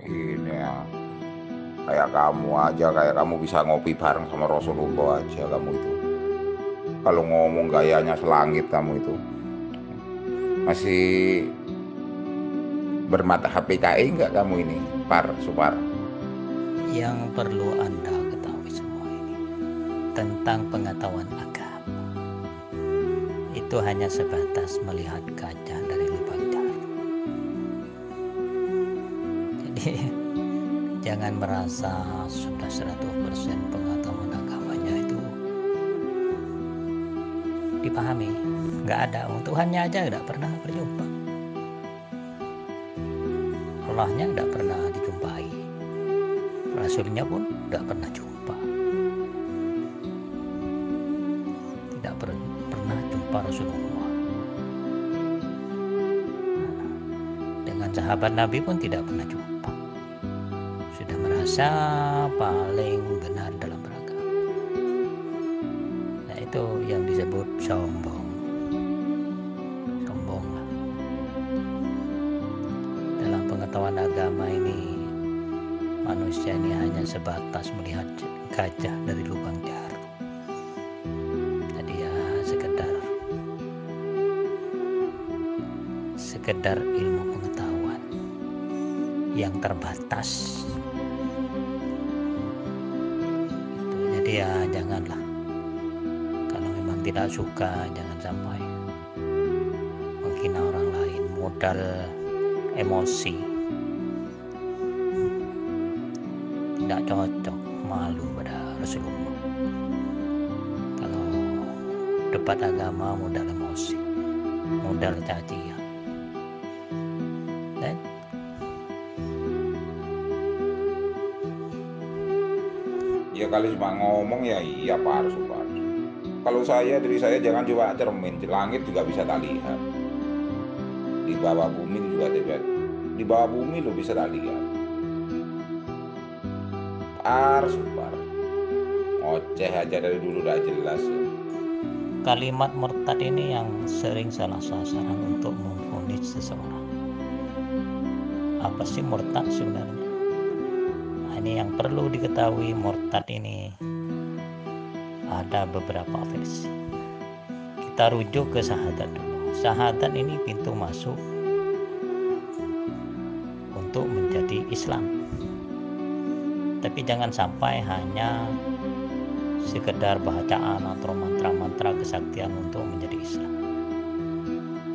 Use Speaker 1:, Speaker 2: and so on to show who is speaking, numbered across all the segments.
Speaker 1: Ini ya, kayak kamu aja, kayak kamu bisa ngopi bareng sama Rasulullah aja kamu itu. Kalau ngomong gayanya selangit kamu itu. Masih bermata HPKI enggak kamu ini, Supar?
Speaker 2: Yang perlu Anda ketahui semua ini tentang pengetahuan agama itu hanya sebatas melihat gajah dari lubang jarum. Jadi jangan merasa sudah 100% pengetahuan agamanya itu dipahami. Nggak ada, Tuhannya aja nggak pernah berjumpa, Allahnya nggak pernah dijumpai, Rasulnya pun nggak pernah jumpa, tidak pernah jumpa Rasulullah. Dengan sahabat Nabi pun tidak pernah jumpa. Sudah merasa paling benar dalam beragama. Nah, itu yang disebut sombong. Sombong lah. Dalam pengetahuan agama ini, manusia ini hanya sebatas melihat gajah dari lubang jarum. Jadi ya sekedar ilmu pengetahuan yang terbatas. Jadi ya janganlah, kalau memang tidak suka jangan sampai menghina orang lain modal emosi, tidak cocok, malu pada Rasulullah. Kalau debat agama modal emosi, modal cacian. Dan
Speaker 1: Ya kali cuma ngomong ya iya Supar. Kalau diri saya jangan coba cermin, di langit juga bisa tak lihat. Di bawah bumi juga tidak. Di bawah bumi lo bisa tak lihat. Supar. Ngoceh aja dari dulu udah jelas ya.
Speaker 2: kalimat murtad ini yang sering salah sasaran untuk memvonis seseorang. Apa sih murtad sebenarnya? Nah, ini yang perlu diketahui, murtad ini ada beberapa versi. Kita rujuk ke syahadat dulu. Syahadat ini pintu masuk untuk menjadi Islam. Tapi jangan sampai hanya sekedar bacaan atau mantra-mantra kesaktian untuk menjadi Islam.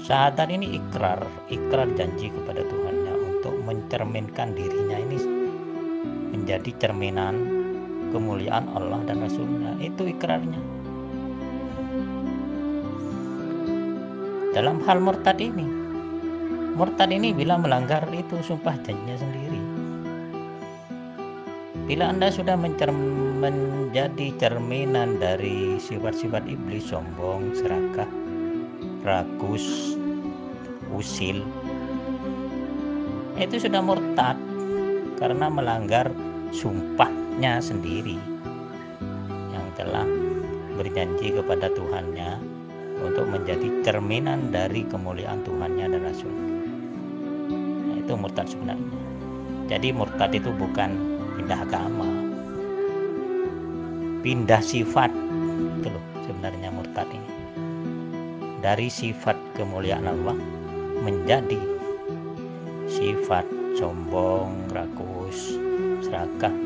Speaker 2: Syahadat ini ikrar janji kepada Tuhannya untuk mencerminkan dirinya ini menjadi cerminan kemuliaan Allah dan Rasulnya. Itu ikrarnya. Dalam hal murtad ini bila melanggar itu sumpah janjinya sendiri. Bila Anda sudah menjadi cerminan dari sifat-sifat iblis, sombong, serakah, rakus, usil, itu sudah murtad karena melanggar sumpahnya sendiri yang telah berjanji kepada Tuhannya untuk menjadi cerminan dari kemuliaan Tuhannya dan Rasulnya. Nah, itu murtad sebenarnya. Jadi murtad itu bukan pindah agama, pindah sifat. Itu loh sebenarnya murtad ini. Dari sifat kemuliaan Allah menjadi sifat sombong, rakus, serakah,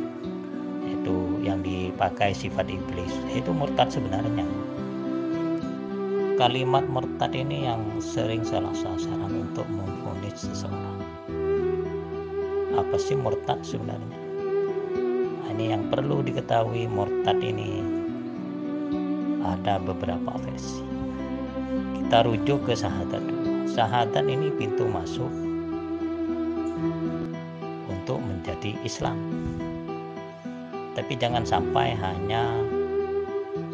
Speaker 2: itu yang dipakai sifat iblis. Itu murtad sebenarnya. Kalimat murtad ini yang sering salah sasaran untuk memvonis seseorang. Apa sih murtad sebenarnya? Nah, ini yang perlu diketahui, murtad ini ada beberapa versi. Kita rujuk ke syahadat dulu. Syahadat ini pintu masuk untuk menjadi Islam. Tapi jangan sampai hanya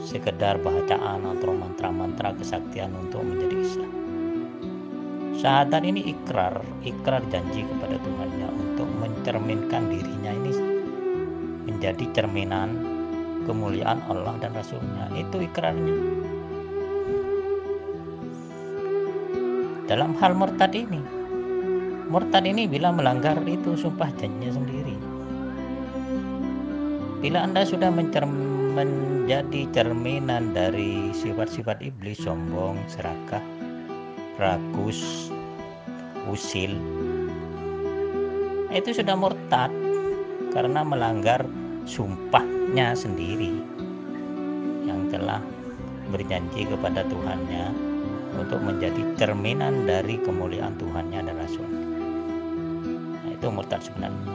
Speaker 2: sekedar bacaan atau mantra-mantra kesaktian untuk menjadi Islam. Syahadat ini ikrar janji kepada Tuhannya untuk mencerminkan dirinya ini menjadi cerminan kemuliaan Allah dan Rasulnya. Itu ikrarnya. Dalam hal murtad ini, Murtad ini bila melanggar itu sumpah janjinya sendiri. Bila Anda sudah menjadi cerminan dari sifat-sifat iblis, sombong, serakah, rakus, usil, itu sudah murtad karena melanggar sumpahnya sendiri yang telah berjanji kepada Tuhannya untuk menjadi cerminan dari kemuliaan Tuhannya dan Rasulnya. Nah, itu murtad sebenarnya.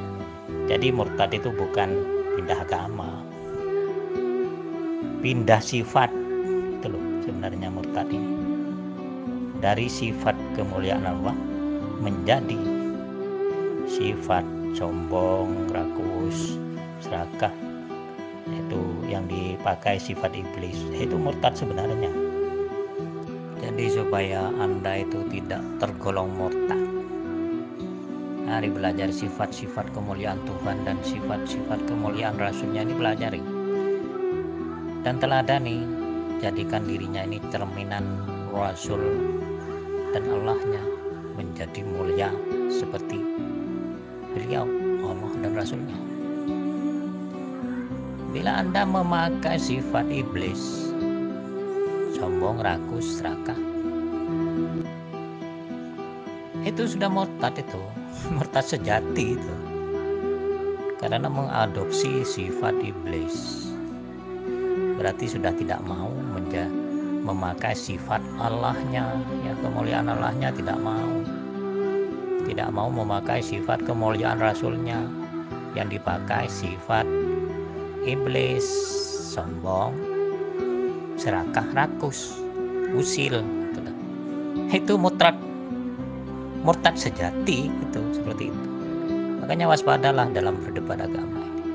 Speaker 2: Jadi murtad itu bukan pindah agama, pindah sifat. Itu loh sebenarnya murtad ini. Dari sifat kemuliaan Allah menjadi sifat sombong, rakus, serakah, itu yang dipakai sifat iblis. Itu murtad sebenarnya. Jadi supaya Anda itu tidak tergolong murtad, mari belajar sifat-sifat kemuliaan Tuhan dan sifat-sifat kemuliaan Rasulnya ini pelajari dan teladani, jadikan dirinya ini cerminan Rasul dan Allahnya menjadi mulia seperti beliau, Allah dan Rasulnya. Bila Anda memakai sifat iblis, sombong, rakus, serakah, itu sudah murtad, itu murtad sejati itu, karena mengadopsi sifat iblis. Berarti sudah tidak mau memakai sifat Allahnya, ya kemuliaan Allahnya tidak mau memakai sifat kemuliaan Rasulnya, yang dipakai sifat iblis, sombong, serakah, rakus, usil. Itu murtad sejati, itu seperti itu. Makanya waspadalah dalam berdebat agama ini.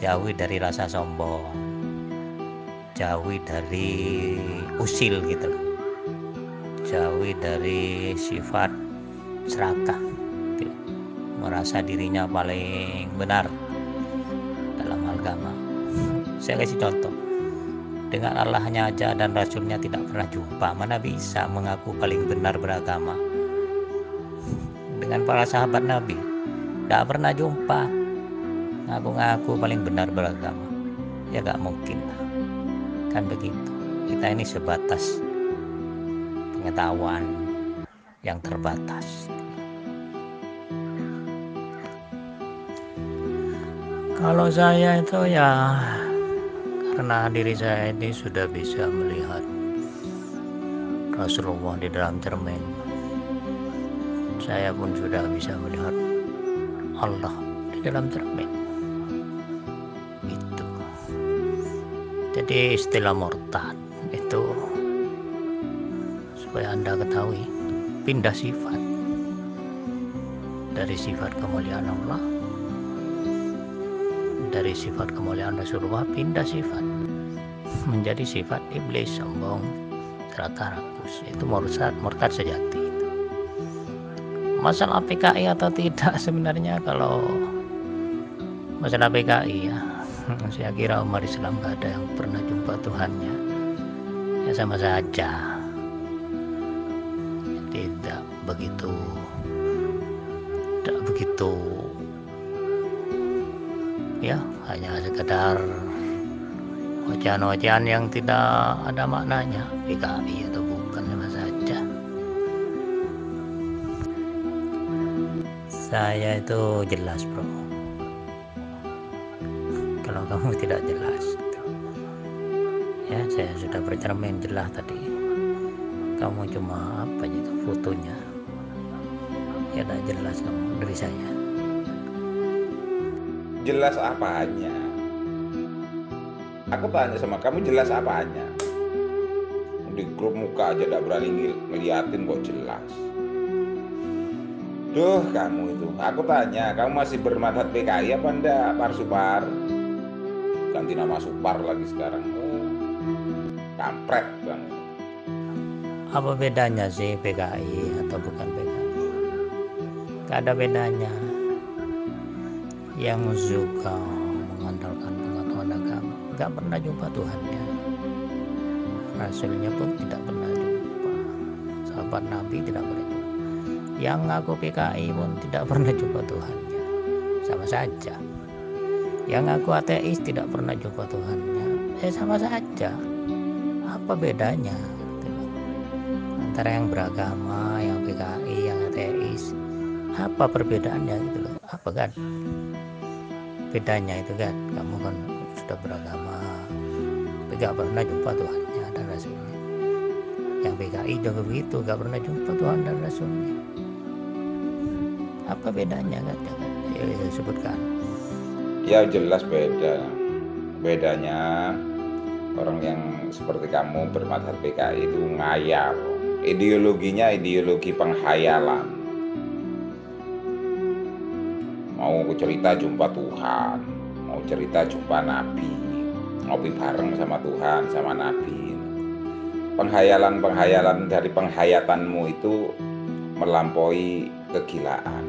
Speaker 2: Jauhi dari rasa sombong, jauhi dari usil gitu loh. Jauhi dari sifat serakah gitu. Merasa dirinya paling benar dalam agama. Saya kasih contoh, dengan Allahnya aja dan Rasulnya tidak pernah jumpa, mana bisa mengaku paling benar beragama? Dengan para sahabat Nabi tidak pernah jumpa, ngaku-ngaku paling benar beragama, ya gak mungkin kan begitu. Kita ini sebatas pengetahuan yang terbatas. Kalau saya itu ya karena diri saya ini sudah bisa melihat Rasulullah di dalam cermin, saya pun sudah bisa melihat Allah di dalam cermin. Itu. Jadi istilah murtad itu supaya Anda ketahui, pindah sifat dari sifat kemuliaan Allah, dari sifat kemuliaan Rasulullah, pindah sifat menjadi sifat iblis, sombong, serakah, rakus. Itu murtad sejati. Masalah PKI atau tidak, sebenarnya kalau masalah PKI ya, saya kira umat Islam gak ada yang pernah jumpa Tuhannya, ya sama saja. Tidak begitu ya, hanya sekedar ocehan-ocehan yang tidak ada maknanya. PKI atau bukan, sama saja. Saya itu jelas bro, kalau kamu tidak jelas gitu. Ya saya sudah bercermin jelas tadi, kamu cuma apa gitu fotonya, ya tidak jelas kamu dari saya.
Speaker 1: Jelas apanya? Aku tanya sama kamu, jelas apanya? Di grup muka aja tidak berani ngeliatin kok jelas. Duh kamu itu, aku tanya, kamu masih bermadhab PKI apa enggak, Par Supar? Ganti nama Supar lagi sekarang. Kampret kamu.
Speaker 2: Apa bedanya sih PKI atau bukan PKI? Gak ada bedanya. Yang juga mengandalkan pengetahuan agama gak pernah jumpa Tuhannya, Rasulnya pun tidak pernah jumpa, sahabat Nabi tidak pernah jumpa. Yang ngaku PKI pun tidak pernah jumpa Tuhannya, sama saja. Yang ngaku ateis tidak pernah jumpa Tuhannya, sama saja. Apa bedanya gitu loh, antara yang beragama, yang PKI, yang ateis? Apa perbedaannya gitu loh? Apa kan bedanya itu kan? Kamu kan sudah beragama tapi gak pernah jumpa Tuhannya dan Rasulnya. Yang PKI juga begitu, gak pernah jumpa Tuhan dan Rasulnya. Apa bedanya kan? Ayo sebutkan.
Speaker 1: Ya jelas beda. Bedanya orang yang seperti kamu bermadzhab PKI itu ngayal. Ideologinya ideologi penghayalan. Mau cerita jumpa Tuhan, mau cerita jumpa Nabi, ngopi bareng sama Tuhan, sama Nabi. Penghayalan-penghayalan dari penghayatanmu itu melampaui kegilaan.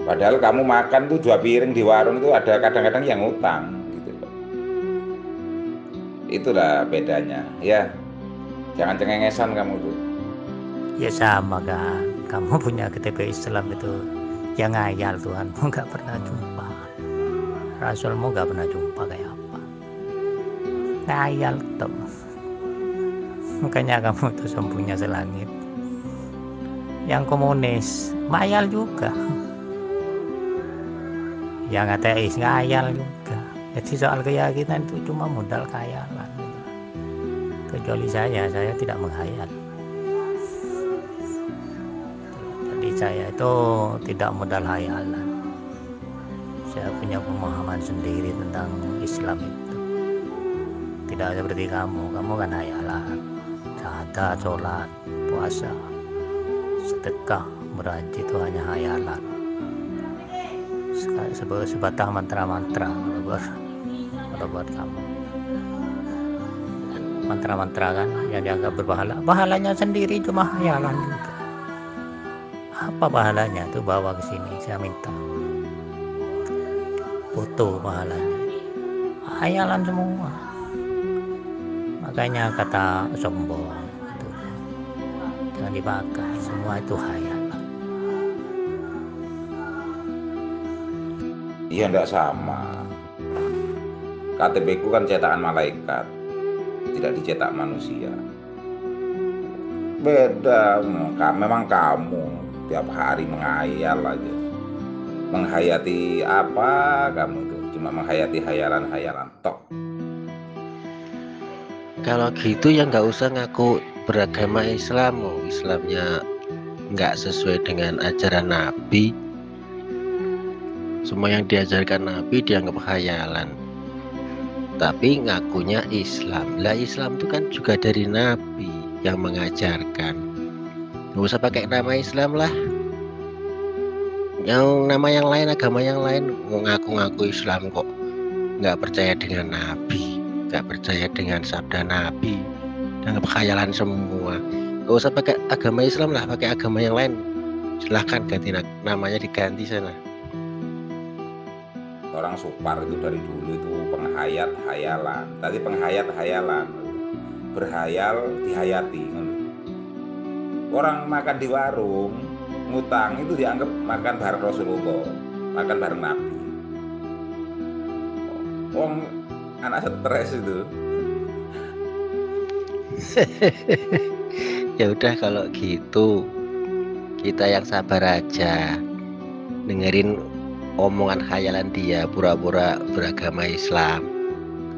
Speaker 1: Padahal kamu makan tuh 2 piring di warung itu ada kadang-kadang yang ngutang gitu loh. Itulah bedanya ya. Jangan cengengesan kamu tuh.
Speaker 2: Ya sama kan, kamu punya KTP Islam itu yang ngayal, Tuhanmu gak pernah jumpa, Rasulmu gak pernah jumpa, kayak apa? Ngayal tuh. Makanya kamu tuh sembunyi selangit. Yang komunis ngayal juga, yang ateis ngayal juga. Jadi soal keyakinan itu cuma modal khayalan. Kecuali saya tidak menghayal. Jadi saya itu tidak modal hayalan. Saya punya pemahaman sendiri tentang Islam itu. Tidak seperti kamu kan hayalan. Syahadat, sholat, puasa, sedekah, berhaji itu hanya hayalan. Sebatas mantra-mantra kalau buat kamu. Mantra-mantra kan yang dianggap berpahala, pahalanya sendiri cuma hayalan juga. Apa pahalanya tuh? Bawa ke sini, saya minta foto pahalanya. Hayalan semua. Makanya kata sombong itu jangan dipakai, semua itu hayalan.
Speaker 1: Iya enggak sama. KTP ku kan cetakan malaikat, tidak dicetak manusia. Beda. Memang kamu tiap hari menghayal aja. Menghayati apa kamu itu? Cuma menghayati hayalan-hayalan tok.
Speaker 3: Kalau gitu ya nggak usah ngaku beragama Islam. Islamnya nggak sesuai dengan ajaran Nabi. Semua yang diajarkan Nabi dianggap khayalan, tapi ngakunya Islam. Lah Islam itu kan juga dari Nabi yang mengajarkan. Nggak usah pakai nama Islam lah. Yang nama yang lain, agama yang lain ngaku-ngaku Islam kok nggak percaya dengan Nabi, nggak percaya dengan sabda Nabi, dianggap khayalan semua. Nggak usah pakai agama Islam lah, pakai agama yang lain. Silahkan ganti namanya, diganti sana.
Speaker 1: Orang Supar itu dari dulu itu penghayat hayalan. Tadi penghayat hayalan, berhayal dihayati. Orang makan di warung ngutang itu dianggap makan bareng Rasulullah, makan bareng Nabi. Anak stres itu.
Speaker 3: Ya udah kalau gitu kita yang sabar aja, dengerin omongan khayalan dia, pura-pura beragama Islam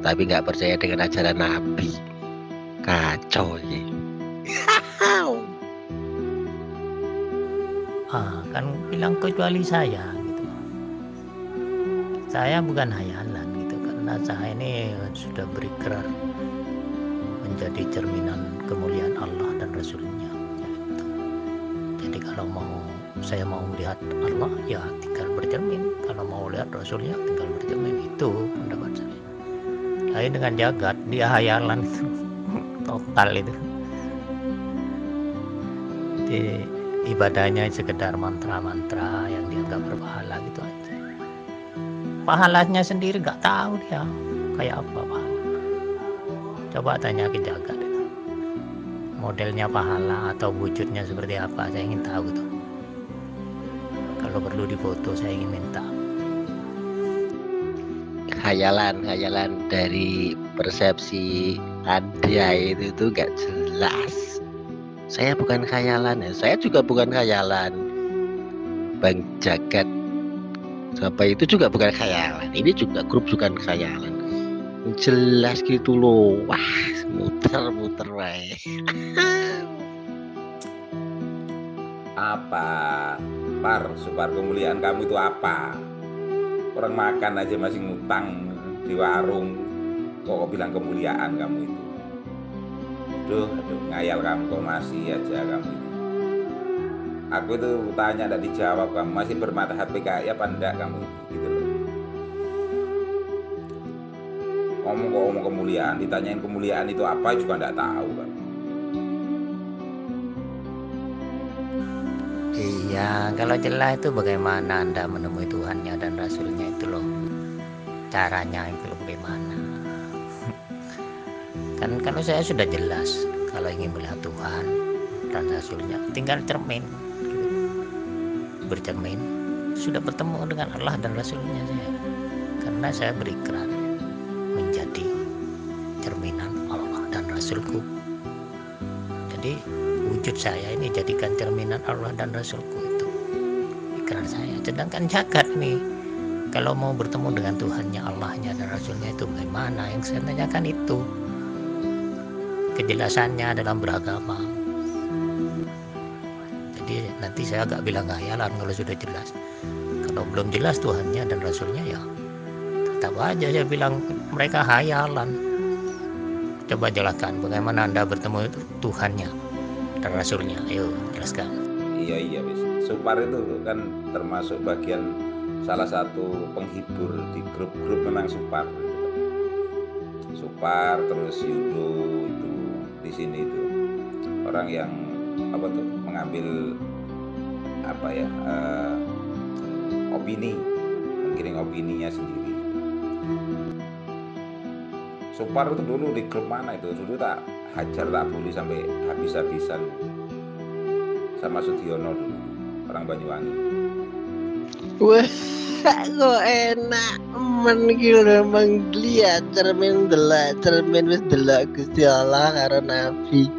Speaker 3: tapi nggak percaya dengan ajaran Nabi. Kacau ya.
Speaker 2: Kan bilang kecuali saya gitu. Saya bukan hayalan gitu, karena saya ini sudah berikrar menjadi cerminan kemuliaan Allah dan Rasulnya gitu. Jadi kalau saya mau melihat Allah ya tinggal bercermin, kalau mau lihat Rasulnya tinggal bercermin. Itu pendapat saya. Lain dengan jagat, dia hayalan itu total itu. Jadi ibadahnya sekedar mantra-mantra yang dianggap berpahala gitu aja. Pahalanya sendiri nggak tahu dia kayak apa pahala. Coba tanya ke jagat itu, modelnya pahala atau wujudnya seperti apa, saya ingin tahu gitu. Kalau perlu difoto saya ingin minta.
Speaker 3: Khayalan dari persepsi Anda itu tuh gak jelas. Saya bukan khayalan ya, saya juga bukan khayalan. Bang Jagat sampai itu juga bukan khayalan. Ini juga grup bukan khayalan. Jelas gitu loh. Wah, muter-muter wae.
Speaker 1: Apa? Supar kemuliaan kamu itu apa? Orang makan aja masih ngutang di warung, kok bilang kemuliaan kamu itu? Aduh, ngayal kamu, kok masih aja kamu itu. Aku itu tanya tidak dijawab, kamu masih bermata PKI apa enggak kamu itu, gitu loh. Ngomong kemuliaan, ditanyain kemuliaan itu apa juga enggak tahu kan.
Speaker 2: Iya, kalau jelas itu bagaimana Anda menemui Tuhannya dan Rasulnya itu loh. Caranya itu loh bagaimana. Kan kalau saya sudah jelas, kalau ingin melihat Tuhan dan Rasulnya, tinggal cermin. Bercermin, sudah bertemu dengan Allah dan Rasulnya saya. Karena saya berikrar menjadi cerminan Allah dan Rasulku. Jadi wujud saya ini jadikan cerminan Allah dan Rasulku, itu ikrar saya. Sedangkan jagat nih, kalau mau bertemu dengan Tuhannya, Allahnya dan Rasulnya itu bagaimana? Yang saya tanyakan itu kejelasannya dalam beragama. Jadi nanti saya agak bilang khayalan kalau sudah jelas. Kalau belum jelas Tuhannya dan Rasulnya, ya tetap aja saya bilang mereka khayalan. Coba jelaskan bagaimana Anda bertemu Tuhannya dan Rasulnya. Ayo jelaskan.
Speaker 1: Iya wis. Supar itu kan termasuk bagian salah satu penghibur di grup-grup, memang Supar. Supar terus Yudo itu di sini itu orang yang apa tuh mengambil apa ya opini, menggiring opininya sendiri. Supar itu dulu di grup mana itu dulu tak hajar tak bully sampai habis-habisan sama Sudiono dulu, orang Banyuwangi.
Speaker 3: Wah, kok enak men iki lho lihat cermin wis delok Gusti Allah karo Nabi.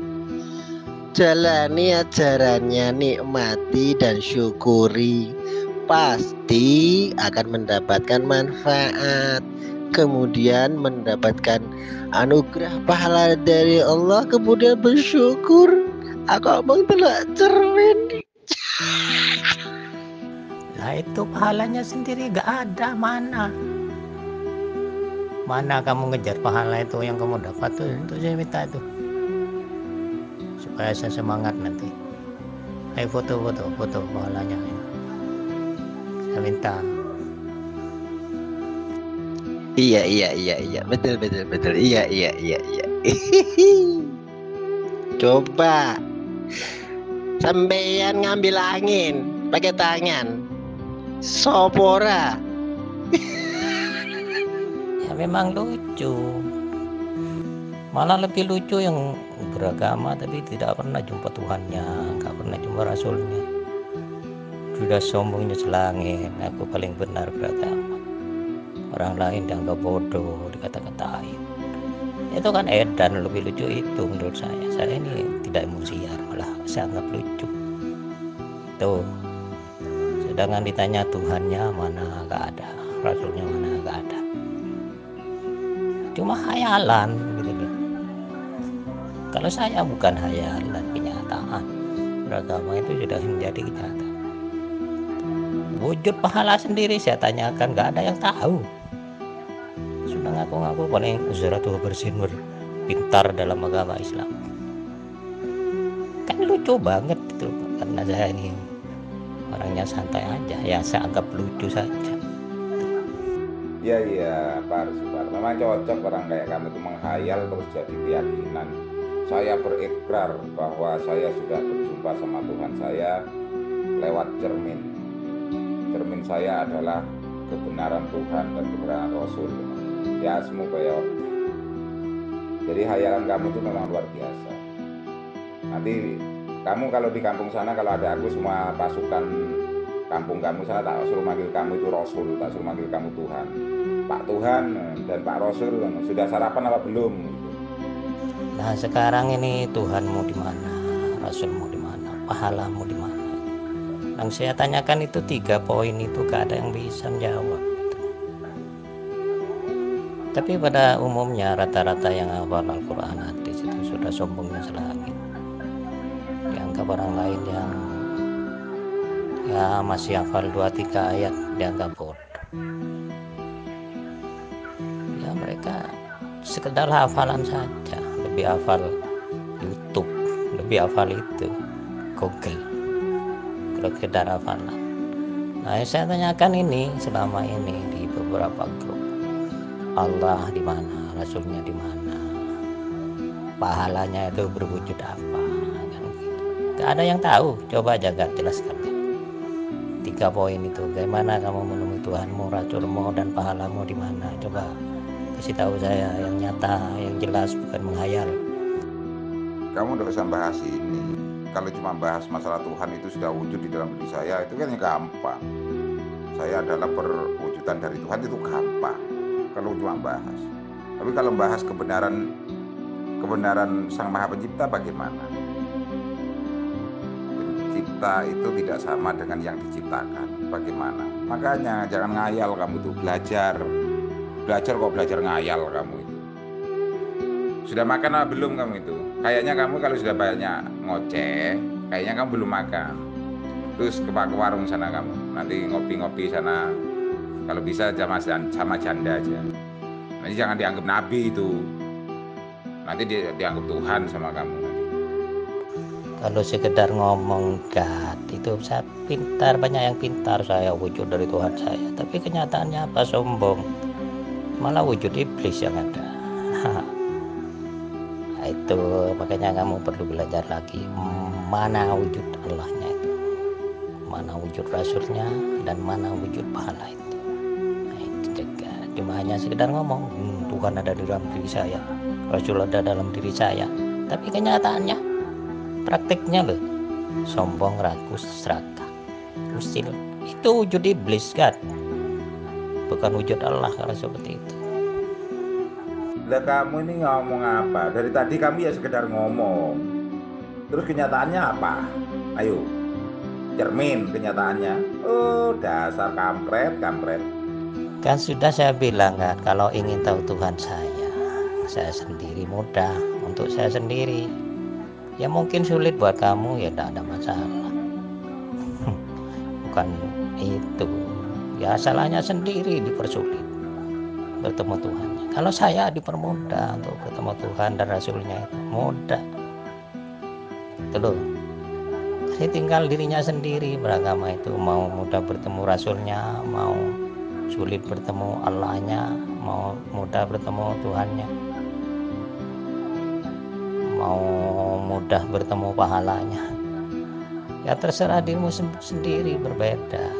Speaker 3: Jalani ajarannya, nikmati dan syukuri. Pasti akan mendapatkan manfaat. Kemudian mendapatkan anugerah pahala dari Allah, kemudian bersyukur. Aku omong delok cermin.
Speaker 2: Nah itu pahalanya sendiri gak ada, mana kamu ngejar pahala itu yang kamu dapat tuh, itu saya minta itu supaya saya semangat nanti. Ayo foto pahalanya saya minta.
Speaker 3: Iya betul iya. Coba sampeyan ngambil angin pakai tangan sopora.
Speaker 2: Ya memang lucu, malah lebih lucu yang beragama tapi tidak pernah jumpa Tuhannya, nggak pernah jumpa Rasulnya, sudah sombongnya selangit, aku paling benar beragama, orang lain dianggap bodoh, dikata-katain. Itu kan edan, lebih lucu itu menurut saya ini tidak emosian, malah saya anggap lucu tuh. Sedangkan ditanya Tuhannya mana, gak ada, Rasulnya mana, gak ada, cuma hayalan gitu loh. Kalau saya bukan hayalan, kenyataan. Beragama itu sudah menjadi kenyataan. Wujud pahala sendiri saya tanyakan, gak ada yang tahu. Sudah ngaku-ngaku paling uzratul bersinur, pintar dalam agama Islam. Kan lucu banget itu, karena saya ini orangnya santai aja, ya saya anggap lucu saja.
Speaker 1: Iya Pak Supar, memang cocok orang kayak kamu itu menghayal terus jadi keyakinan. Saya berikrar bahwa saya sudah berjumpa sama Tuhan saya lewat cermin. Cermin saya adalah kebenaran Tuhan dan kebenaran Rasul. Ya semoga ya. Jadi hayalan kamu itu memang luar biasa. Nanti kamu kalau di kampung sana, kalau ada aku semua pasukan kampung kamu sana tak suruh manggil kamu itu Rasul, tak suruh manggil kamu Tuhan. Pak Tuhan dan Pak Rasul, sudah sarapan apa belum?
Speaker 2: Nah sekarang ini Tuhanmu di mana, Rasulmu di mana, pahalamu di mana? Yang saya tanyakan itu 3 poin itu gak ada yang bisa menjawab. Tapi pada umumnya rata-rata yang hafal Al-Quran hadis itu sudah sombongnya selangit. Dianggap orang lain yang ya masih hafal 2-3 ayat dianggap bodoh. Ya mereka sekedar hafalan saja, lebih hafal YouTube, lebih hafal itu Google, kalau sekedar hafalan. Nah yang saya tanyakan ini selama ini di beberapa grup, Allah di mana, Rasulnya di mana, pahalanya itu berwujud apa, kan gitu. Gak ada yang tahu. Coba jaga jelaskan 3 poin itu. Bagaimana kamu menemui Tuhanmu, Rasulmu, dan pahalamu di mana? Coba kasih tahu saya yang nyata, yang jelas, bukan menghayal.
Speaker 1: Kamu udah usah bahas ini. Kalau cuma bahas masalah Tuhan itu sudah wujud di dalam diri saya, itu kan gampang. Saya adalah perwujudan dari Tuhan, itu gampang kalau cuma bahas. Tapi kalau bahas kebenaran Sang Maha Pencipta bagaimana? Pencipta itu tidak sama dengan yang diciptakan. Bagaimana? Makanya jangan ngayal kamu itu, belajar kok belajar ngayal kamu itu. Sudah makan apa belum kamu itu? Kayaknya kamu kalau sudah banyak ngoceh, kayaknya kamu belum makan. Terus ke warung sana kamu, nanti ngopi-ngopi sana. Kalau bisa sama janda aja. Nanti jangan dianggap nabi itu. Nanti dianggap Tuhan sama kamu nanti.
Speaker 2: Kalau sekedar ngomong God itu saya pintar, banyak yang pintar, saya wujud dari Tuhan saya. Tapi kenyataannya apa? Sombong. Malah wujud iblis yang ada. Nah, itu makanya kamu perlu belajar lagi mana wujud Allahnya itu, mana wujud Rasulnya, dan mana wujud pahala itu. Nah, itu juga cuma hanya sekedar ngomong Tuhan ada di dalam diri saya, Rasul ada dalam diri saya, tapi kenyataannya praktiknya loh sombong, ragu, serakah, usil. Itu wujud iblis kan, bukan wujud Allah kalau seperti itu.
Speaker 1: Lah kamu ini ngomong apa? Dari tadi kamu ya sekedar ngomong. Terus kenyataannya apa? Ayo, cermin kenyataannya. Oh, dasar kampret.
Speaker 2: Kan sudah saya bilang kan, kalau ingin tahu Tuhan saya sendiri mudah. Untuk saya sendiri, ya mungkin sulit buat kamu, ya tidak ada masalah. Bukan itu, ya salahnya sendiri dipersulit bertemu Tuhannya. Kalau saya dipermudah untuk bertemu Tuhan dan Rasulnya, itu mudah. Itu loh. Jadi tinggal dirinya sendiri beragama itu, mau mudah bertemu Rasulnya, mau sulit bertemu Allahnya, mau mudah bertemu Tuhannya, mau mudah bertemu pahalanya. Ya terserah dirimu sendiri, berbeda.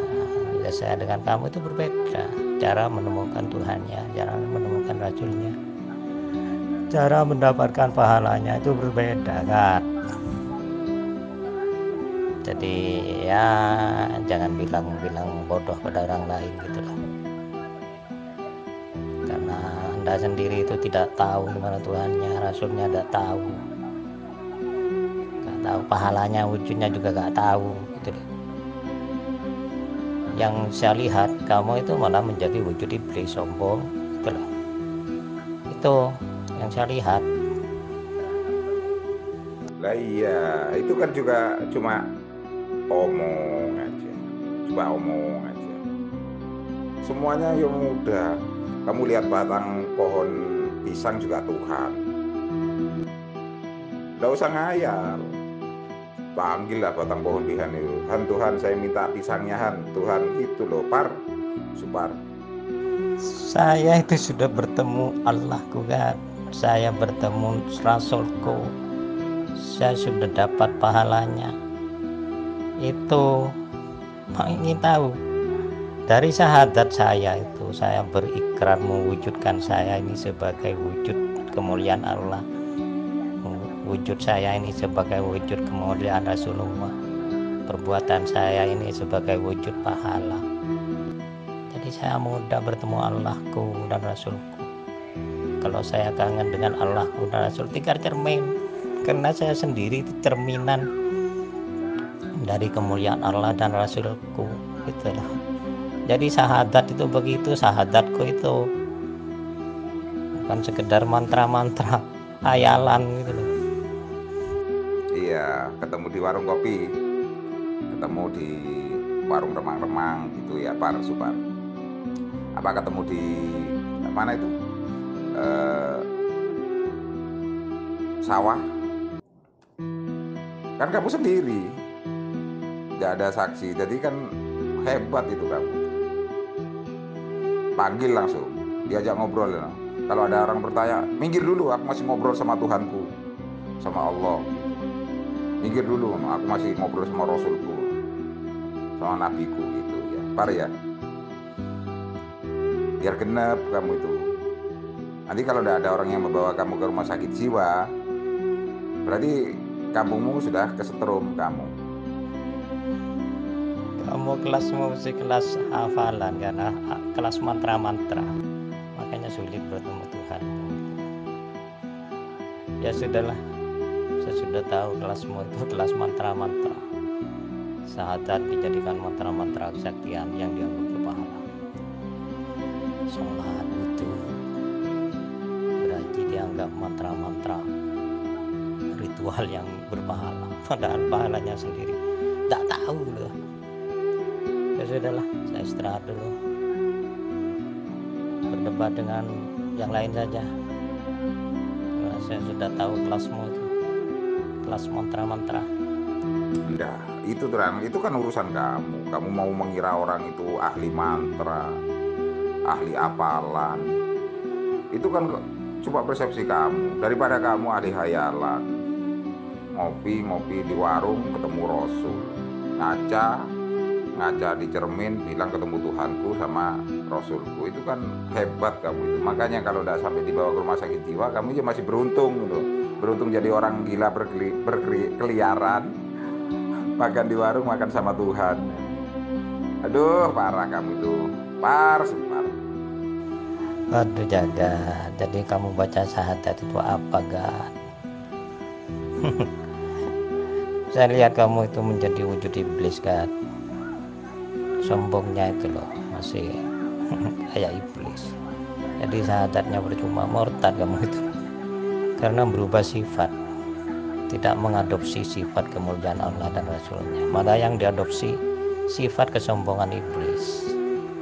Speaker 2: Ya saya dengan kamu itu berbeda. Cara menemukan Tuhannya, cara menemukan Rasulnya, cara mendapatkan pahalanya itu berbeda kan. Jadi ya jangan bilang bodoh pada orang lain gitu loh. Karena Anda sendiri itu tidak tahu di mana Tuhannya, Rasulnya tidak tahu. Nggak tahu pahalanya, wujudnya juga nggak tahu gitu loh. Yang saya lihat kamu itu malah menjadi wujud iblis, sombong gitu loh. Itu yang saya lihat.
Speaker 1: Lah iya, itu kan juga cuma omong aja. Semuanya yang mudah. Kamu lihat batang pohon pisang juga Tuhan. Nggak usah ngayal. Panggil lah batang pohon pisang itu. Han Tuhan, saya minta pisangnya Han. Tuhan gitu loh, Supar.
Speaker 2: Saya itu sudah bertemu Allahku kan. Saya bertemu Rasulku. Saya sudah dapat pahalanya. Itu mau ingin tahu. Dari syahadat saya itu, saya berikrar mewujudkan saya ini sebagai wujud kemuliaan Allah, wujud saya ini sebagai wujud kemuliaan Rasulullah. perbuatan saya ini sebagai wujud pahala. Jadi saya mudah bertemu Allahku dan Rasulku. Kalau saya kangen dengan Allahku dan Rasul, tinggal cermin, karena saya sendiri itu cerminan dari kemuliaan Allah dan Rasulku. Itulah. Jadi syahadat itu begitu, syahadatku itu bukan sekedar mantra-mantra hayalan gitu loh.
Speaker 1: Iya, ketemu di warung kopi, ketemu di warung remang-remang gitu ya, Par Supar. Apa ketemu di mana itu? Sawah. Kan kamu sendiri, nggak ada saksi, jadi kan hebat itu kamu. Panggil langsung, diajak ngobrol ya. Kalau ada orang bertanya, minggir dulu, aku masih ngobrol sama Tuhanku, sama Allah. Minggir dulu, aku masih ngobrol sama Rasulku, sama Nabiku gitu ya. Par ya, biar genep kamu itu. Nanti kalau udah ada orang yang membawa kamu ke rumah sakit jiwa, berarti kampungmu sudah kesetrum kamu.
Speaker 2: Kamu kelas musik, kelas hafalan kan, kelas mantra-mantra, makanya sulit bertemu Tuhan. Ya sudahlah, saya sudah tahu kelasmu itu kelas mantra-mantra. Syahadat dijadikan mantra-mantra kesaktian yang dianggap berpahala. Sholat itu berarti dianggap mantra-mantra ritual yang berpahala, padahal pahalanya sendiri tak tahu loh. Ya sudahlah, saya istirahat dulu, berdebat dengan yang lain saja, karena saya sudah tahu kelasmu itu kelas mantra-mantra.
Speaker 1: Enggak, itu terang, itu kan urusan kamu. Kamu mau mengira orang itu ahli mantra, ahli apalan, itu kan coba persepsi kamu. Daripada kamu ahli hayalan, ngopi di warung ketemu Rasul, ngaca di cermin bilang ketemu Tuhanku sama Rasulku, itu kan hebat kamu itu. Makanya kalau udah sampai dibawa ke rumah sakit jiwa, kamu aja masih beruntung gitu. Beruntung jadi orang gila berkeliaran, makan di warung, makan sama Tuhan. Aduh, parah kamu itu, parah.
Speaker 2: Aduh jaga, jadi kamu baca syahadat itu apa Gad? Saya lihat kamu itu menjadi wujud iblis Gad. Sombongnya itu loh, masih kayak iblis. Jadi syahadatnya percuma, murtad kamu itu, karena berubah sifat, tidak mengadopsi sifat kemuliaan Allah dan Rasulnya, malah yang diadopsi sifat kesombongan iblis.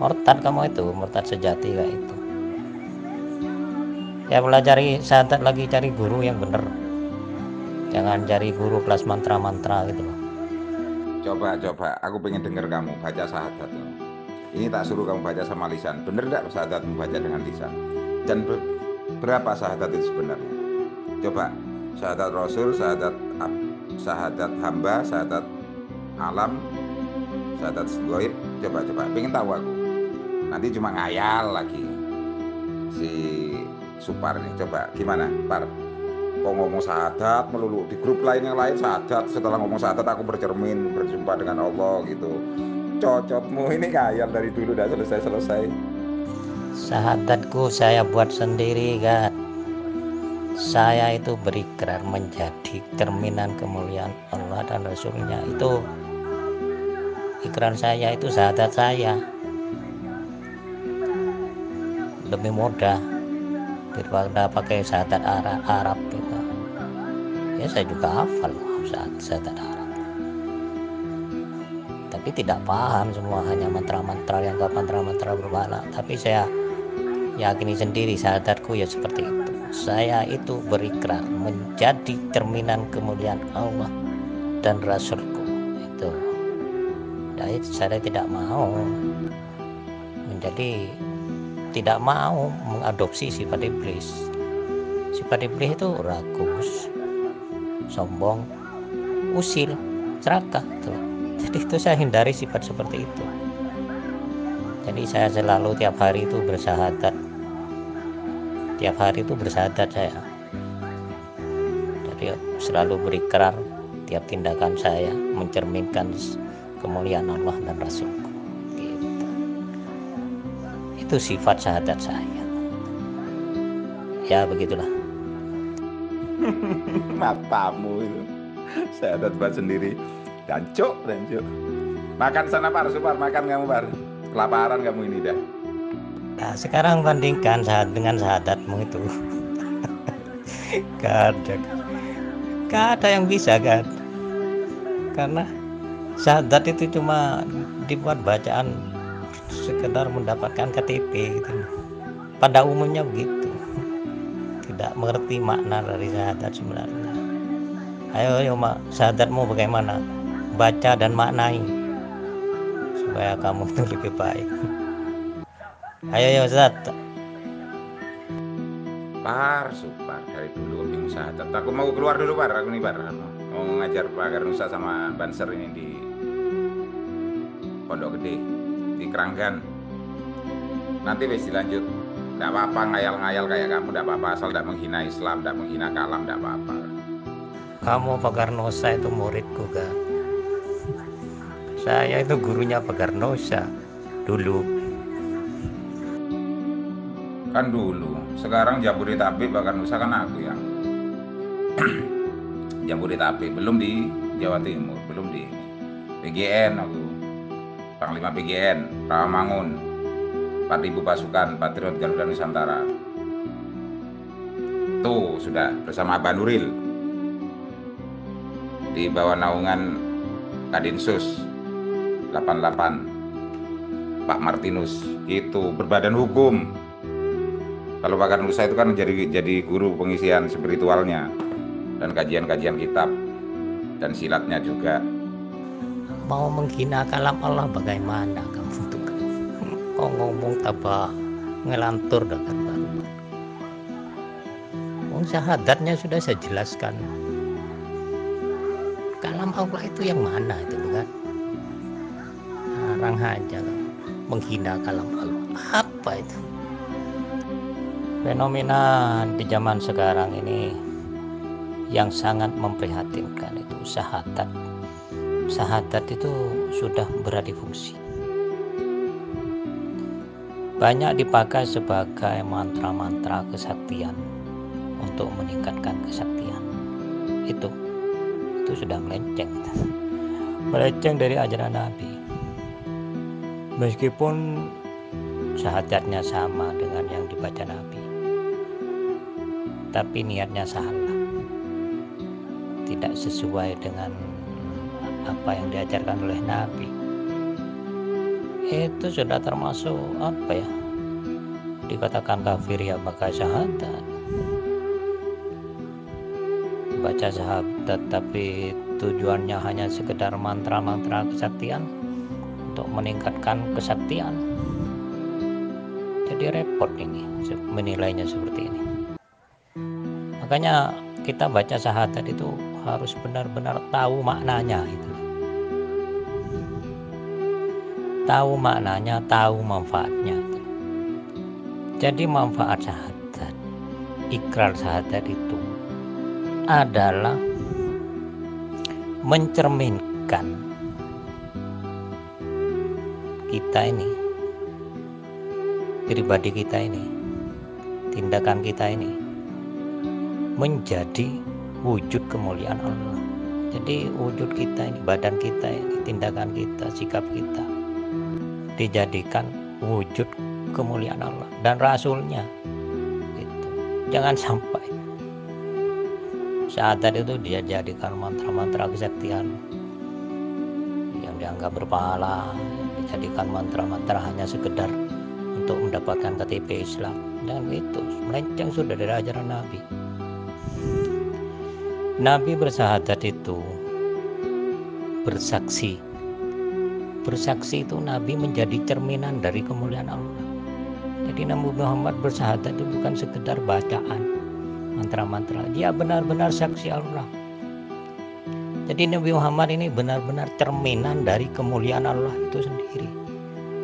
Speaker 2: Murtad kamu itu, murtad sejati kayak itu. Ya pelajari syahadat lagi, cari guru yang bener, jangan cari guru kelas mantra-mantra gitu loh.
Speaker 1: Coba, aku pengen dengar kamu baca syahadat. Ini tak suruh kamu baca sama lisan. Bener enggak syahadatmu baca dengan lisan? Dan berapa syahadat itu sebenarnya? Coba, syahadat Rasul, syahadat hamba, syahadat alam, syahadat goib. Coba, pengen tahu aku. Nanti cuma ngayal lagi si Supar ini. Coba, gimana Par? Kok ngomong syahadat melulu, di grup lain yang lain syahadat, setelah ngomong syahadat aku bercermin berjumpa dengan Allah gitu. Cocotmu ini ngayal dari dulu udah selesai.
Speaker 2: Syahadatku saya buat sendiri Gad. Saya itu berikrar menjadi cerminan kemuliaan Allah dan Rasulnya. Itu ikrar saya, itu syahadat saya. Lebih mudah daripada pakai syahadat Arab gitu. Ya saya juga hafal syahadat Arab, tapi tidak paham semua, hanya mantra-mantra yang gak mantra-mantra berpahala. Tapi saya yakini sendiri syahadatku ya seperti itu. Saya itu berikrar menjadi cerminan kemuliaan Allah dan Rasulku. Itu jadi saya tidak mau mengadopsi sifat iblis. Sifat iblis itu rakus, sombong, usil, serakah tuh. Jadi itu saya hindari sifat seperti itu. Jadi saya selalu tiap hari itu bersyahadat. Saya. Jadi selalu berikrar setiap tindakan saya mencerminkan kemuliaan Allah dan Rasulku. Gitu. Itu sifat syahadat saya. Ya begitulah.
Speaker 1: Matamu itu syahadat buat sendiri. Dancuk. Makan sana Par, Supar, makan kamu Par. Kelaparan kamu ini dah.
Speaker 2: Nah, sekarang bandingkan dengan syahadatmu itu. Gak ada yang bisa kan, karena syahadat itu cuma dibuat bacaan sekedar mendapatkan KTP gitu. Pada umumnya begitu, tidak mengerti makna dari syahadat sebenarnya. Ayo mak, syahadatmu bagaimana? Baca dan maknai supaya kamu itu lebih baik. Ayo Ustaz.
Speaker 1: Par, Supar, dari dulu kepingin syahadat. Aku mau keluar dulu Par, aku nih Par. Mau ngajar Pak Garnusa sama Banser ini di Pondok Gede, di Keranggan. Nanti wis dilanjut. Nggak apa-apa ngayal-ngayal kayak kamu, nggak apa-apa, asal nggak menghina Islam, nggak menghina kalam, nggak apa-apa.
Speaker 2: Kamu Pak Garnusa itu muridku kan. Saya itu gurunya Pak Garnusa dulu.
Speaker 1: Kan dulu, sekarang Jabodetabek Pak Garnusa kan aku yang Jabodetabek, belum di Jawa Timur, belum di PGN aku, Panglima PGN, Rawamangun, 4.000 pasukan Patriot Garuda Nusantara. Tuh sudah bersama Abah Nuril di bawah naungan Kadinsus 88 Pak Martinus, itu berbadan hukum. Kalau Pak Garnusa itu kan jadi guru pengisian spiritualnya dan kajian-kajian kitab dan silatnya juga.
Speaker 2: Mau menghina kalam Allah bagaimana kamu tuh? Kok ngomong tabah ngelantur dekat baru. Wong syahadatnya sudah saya jelaskan. Kalam Allah itu yang mana itu bukan? Arang aja menghina kalam Allah. Apa itu? Fenomena di zaman sekarang ini yang sangat memprihatinkan itu syahadat. Syahadat itu sudah beralih fungsi. Banyak dipakai sebagai mantra-mantra kesaktian untuk meningkatkan kesaktian. Itu sudah melenceng. Melenceng dari ajaran Nabi. Meskipun syahadatnya sama dengan yang dibaca Nabi, tapi niatnya salah, tidak sesuai dengan apa yang diajarkan oleh Nabi. Itu sudah termasuk apa ya, dikatakan kafir ya pakai syahadat. Baca syahadat tapi tujuannya hanya sekedar mantra-mantra kesaktian untuk meningkatkan kesaktian. Jadi repot ini menilainya seperti ini. Makanya kita baca syahadat itu harus benar-benar tahu maknanya itu. Tahu maknanya, tahu manfaatnya itu. Jadi manfaat syahadat, ikrar syahadat itu adalah mencerminkan kita ini, pribadi kita ini, tindakan kita ini menjadi wujud kemuliaan Allah. Jadi wujud kita ini, badan kita ini, tindakan kita, sikap kita dijadikan wujud kemuliaan Allah dan Rasulnya gitu. Jangan sampai syahadat itu dia jadikan mantra-mantra kesaktian yang dianggap berpahala, dijadikan mantra-mantra hanya sekedar untuk mendapatkan KTP Islam. Dan itu melenceng sudah dari ajaran Nabi. Nabi bersyahadat itu bersaksi. Bersaksi itu Nabi menjadi cerminan dari kemuliaan Allah. Jadi Nabi Muhammad bersyahadat itu bukan sekedar bacaan mantra-mantra. Dia benar-benar saksi Allah. Jadi Nabi Muhammad ini benar-benar cerminan dari kemuliaan Allah itu sendiri.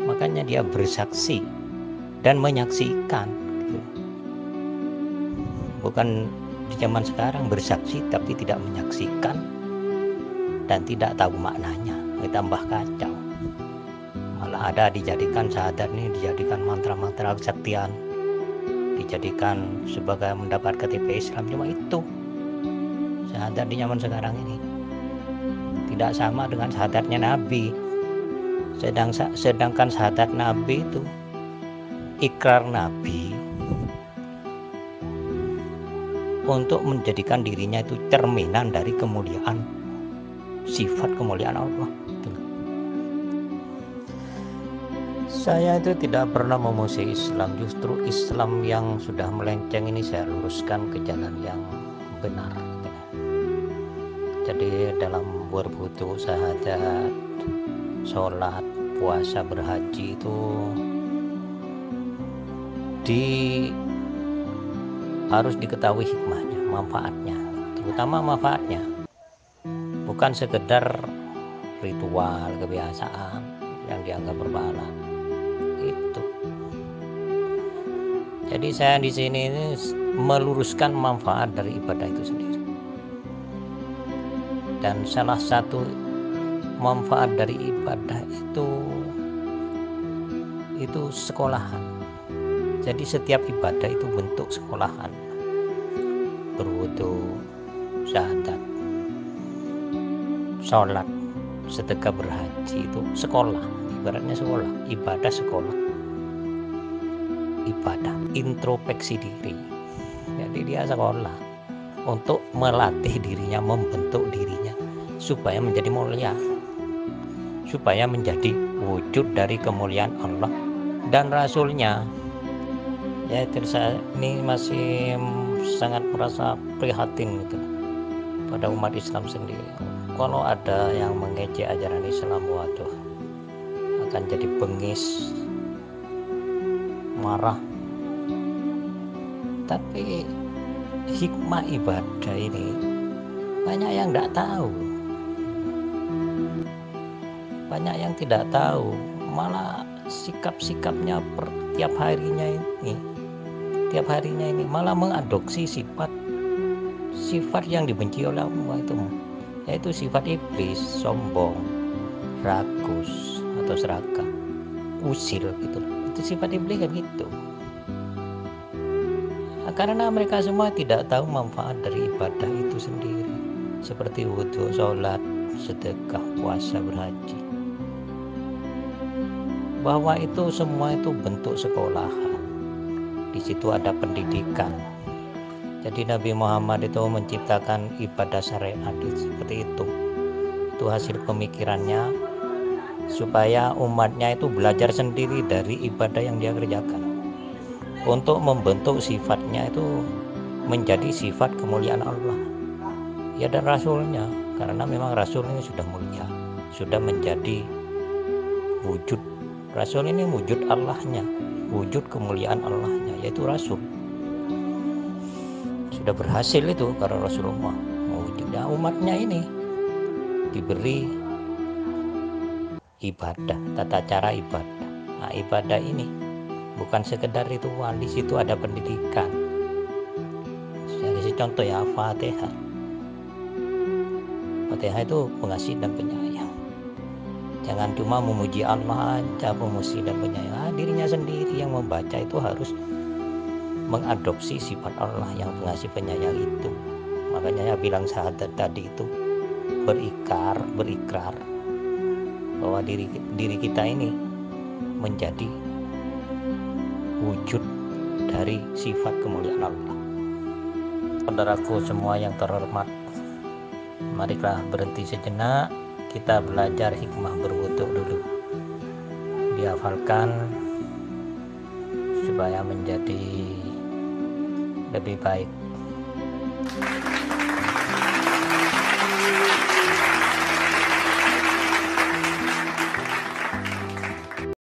Speaker 2: Makanya dia bersaksi dan menyaksikan. Bukan di zaman sekarang bersaksi tapi tidak menyaksikan, dan tidak tahu maknanya, tambah kacau. Malah ada dijadikan syahadat ini dijadikan mantra-mantra kesaktian, dijadikan sebagai mendapat KTP Islam. Cuma itu syahadat di zaman sekarang ini tidak sama dengan syahadatnya Nabi. Sedangkan syahadat Nabi itu ikrar Nabi untuk menjadikan dirinya itu cerminan dari kemuliaan, sifat kemuliaan Allah. Saya itu tidak pernah memusuhi Islam, justru Islam yang sudah melenceng ini saya luruskan ke jalan yang benar. Jadi dalam berwudu, syahadat, sholat, puasa, berhaji itu harus diketahui hikmahnya, manfaatnya, terutama manfaatnya, bukan sekedar ritual kebiasaan yang dianggap berpahala. Itu. Jadi saya di sini ini meluruskan manfaat dari ibadah itu sendiri. Dan salah satu manfaat dari ibadah itu sekolahan. Jadi setiap ibadah itu bentuk sekolahan. Berwudu, syahadat, sholat, sedekah, berhaji itu sekolah. Ibaratnya sekolah, ibadah sekolah, ibadah introspeksi diri. Jadi dia sekolah untuk melatih dirinya, membentuk dirinya supaya menjadi mulia, supaya menjadi wujud dari kemuliaan Allah dan Rasulnya. Ya itu saya ini masih sangat merasa prihatin gitu pada umat Islam sendiri. Kalau ada yang mengejek ajaran Islam, waduh, akan jadi bengis, marah. Tapi hikmah ibadah ini banyak yang tidak tahu, banyak yang tidak tahu, malah sikap-sikapnya tiap harinya ini malah mengadopsi sifat yang dibenci oleh Allah itu, yaitu sifat iblis, sombong, rakus atau serakah, usil gitu. Itu sifat iblis kan gitu. Karena mereka semua tidak tahu manfaat dari ibadah itu sendiri, seperti wudu, sholat, sedekah, puasa, berhaji, bahwa itu semua itu bentuk sekolahan. Di situ ada pendidikan. Jadi Nabi Muhammad itu menciptakan ibadah syariat seperti itu. Itu hasil pemikirannya supaya umatnya itu belajar sendiri dari ibadah yang dia kerjakan, untuk membentuk sifatnya itu menjadi sifat kemuliaan Allah ya dan Rasulnya. Karena memang Rasul ini sudah mulia, sudah menjadi wujud. Rasul ini wujud Allahnya, wujud kemuliaan Allahnya, yaitu Rasul. Sudah berhasil itu karena Rasulullah mewujudnya. Umatnya ini diberi ibadah, tata cara ibadah. Nah, ibadah ini bukan sekedar ritual, di situ ada pendidikan. Jadi contoh ya, Fatihah. Fatihah itu pengasih dan penyayang. Jangan cuma memuji Allah aja, pemuji dan penyayang. Dirinya sendiri yang membaca itu harus mengadopsi sifat Allah yang pengasih penyayang itu. Makanya ya bilang syahadat tadi itu berikrar bahwa diri kita ini menjadi wujud dari sifat kemuliaan Allah. Saudaraku semua yang terhormat, marilah berhenti sejenak, kita belajar hikmah berwudu dulu, dihafalkan supaya menjadi lebih baik.